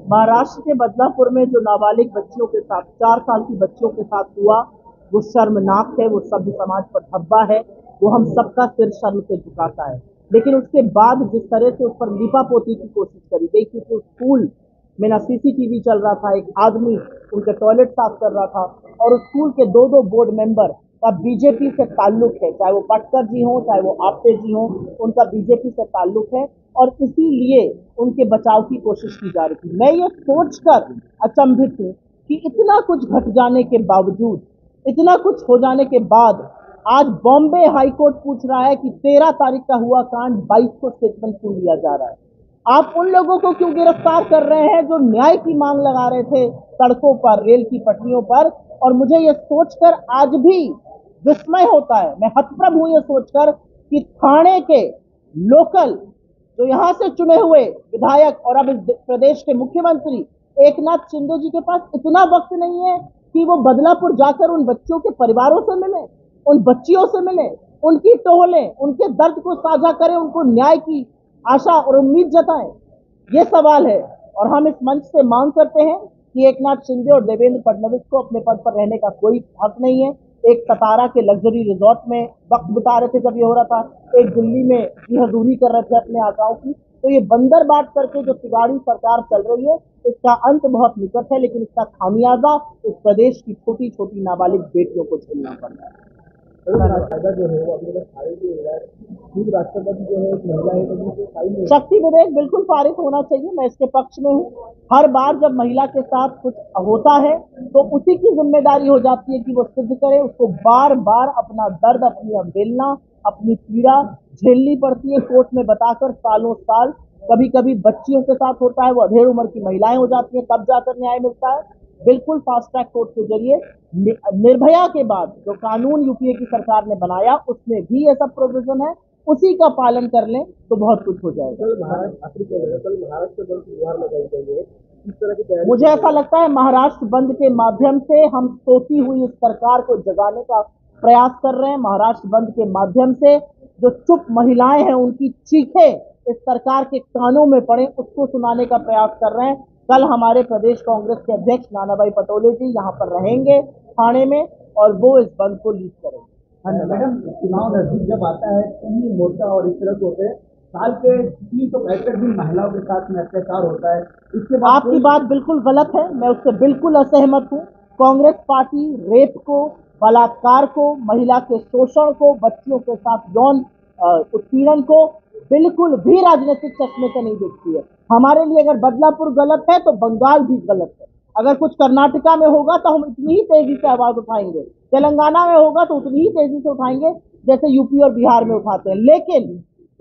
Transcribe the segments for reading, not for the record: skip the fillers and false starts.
महाराष्ट्र के बदलापुर में जो नाबालिग बच्चियों के साथ 4 साल की बच्चियों के साथ हुआ वो शर्मनाक है, वो सभ्य समाज पर धब्बा है, वो हम सबका सिर शर्म से झुकाता है। लेकिन उसके बाद जिस तरह से उस पर लीपापोती की कोशिश करी गई कि तो स्कूल में ना सीसीटीवी चल रहा था, एक आदमी उनके टॉयलेट साफ कर रहा था और उस स्कूल के दो बोर्ड मेंबर का बीजेपी से ताल्लुक है, चाहे वो पटकर जी हो चाहे वो आपटे जी हो, उनका बीजेपी से ताल्लुक है और इसीलिए उनके बचाव की कोशिश की जा रही थी। मैं ये सोचकर अचंभित हूँ कि इतना कुछ घट जाने के बावजूद, इतना कुछ हो जाने के बाद आज बॉम्बे हाईकोर्ट पूछ रहा है कि 13 तारीख का हुआ कांड 22 को स्टेटमेंट क्यों लिया जा रहा है। आप उन लोगों को क्यों गिरफ्तार कर रहे हैं जो न्याय की मांग लगा रहे थे सड़कों पर, रेल की पटरियों पर। और मुझे ये सोचकर आज भी विस्मय होता है, मैं हतप्रभ हूं ये सोचकर कि थाने के लोकल जो यहाँ से चुने हुए विधायक और अब इस प्रदेश के मुख्यमंत्री एकनाथ शिंदे जी के पास इतना वक्त नहीं है कि वो बदलापुर जाकर उन बच्चों के परिवारों से मिले, उन बच्चियों से मिले, उनकी टोहलें, उनके दर्द को साझा करें, उनको न्याय की आशा और उम्मीद जताएं। ये सवाल है और हम इस मंच से मांग करते हैं कि एकनाथ शिंदे और देवेंद्र फडणवीस को अपने पद पर रहने का कोई हक नहीं है। एक सतारा के लग्जरी रिजॉर्ट में वक्त बिता रहे थे जब ये हो रहा था, एक दिल्ली में हजूरी कर रहे थे अपने आकाओं की। तो ये बंदर बाट करके जो तिवाड़ी सरकार चल रही है इसका अंत बहुत निकट है, लेकिन इसका खामियाजा इस प्रदेश की छोटी छोटी नाबालिग बेटियों को झेलना पड़ रहा है। जो है वो अपने पास फारिग भी हो रहा है। राष्ट्रपति जो है एक महिला है तो शक्ति विधेयक बिल्कुल पारित होना चाहिए, मैं इसके पक्ष में हूँ। हर बार जब महिला के साथ कुछ होता है तो उसी की जिम्मेदारी हो जाती है कि वो सिद्ध करे, उसको बार बार अपना दर्द, अपनी अवहेलना, अपनी पीड़ा झेलनी पड़ती है कोर्ट में बताकर सालों साल। कभी कभी बच्चियों के साथ होता है, वो अधेड़ उम्र की महिलाएं हो जाती हैं, तब जाकर न्याय मिलता है। बिल्कुल फास्ट ट्रैक कोर्ट के जरिए निर्भया के बाद जो कानून यूपीए की सरकार ने बनाया उसमें भी ये सब प्रोविजन है, उसी का पालन कर लें तो बहुत कुछ हो जाएगा। मुझे ऐसा लगता है महाराष्ट्र बंद के माध्यम से हम सोती हुई इस सरकार को जगाने का प्रयास कर रहे हैं। महाराष्ट्र बंद के माध्यम से जो चुप महिलाएं हैं उनकी चीखें इस सरकार के कानों में पड़े, उसको सुनाने का प्रयास कर रहे हैं। कल हमारे प्रदेश कांग्रेस के अध्यक्ष नानाभाई पटोले जी यहाँ पर रहेंगे थाने में और वो इस बंद को लीड करेंगे। मैडम, चुनाव नजदीक जब आता है तो मोर्चा और इस तरह होते हैं, साल के 365 दिन महिलाओं के साथ में अत्याचार होता है। इसके बाद आपकी बात बिल्कुल गलत है, मैं उससे बिल्कुल असहमत हूँ। कांग्रेस पार्टी रेप को, बलात्कार को, महिला के शोषण को, बच्चियों के साथ यौन उत्पीड़न को बिल्कुल भी राजनीतिक चश्मे से नहीं देखती है। हमारे लिए अगर बदलापुर गलत है तो बंगाल भी गलत है। अगर कुछ कर्नाटका में होगा तो हम इतनी ही तेजी से आवाज उठाएंगे, तेलंगाना में होगा तो उतनी ही तेजी से उठाएंगे जैसे यूपी और बिहार में उठाते हैं। लेकिन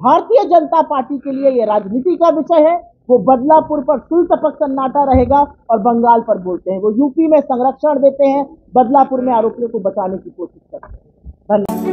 भारतीय जनता पार्टी के लिए ये राजनीति का विषय है। वो बदलापुर पर सुल टपक सन्नाटा रहेगा और बंगाल पर बोलते हैं। वो यूपी में संरक्षण देते हैं, बदलापुर में आरोपियों को बचाने की कोशिश करते हैं। धन्यवाद।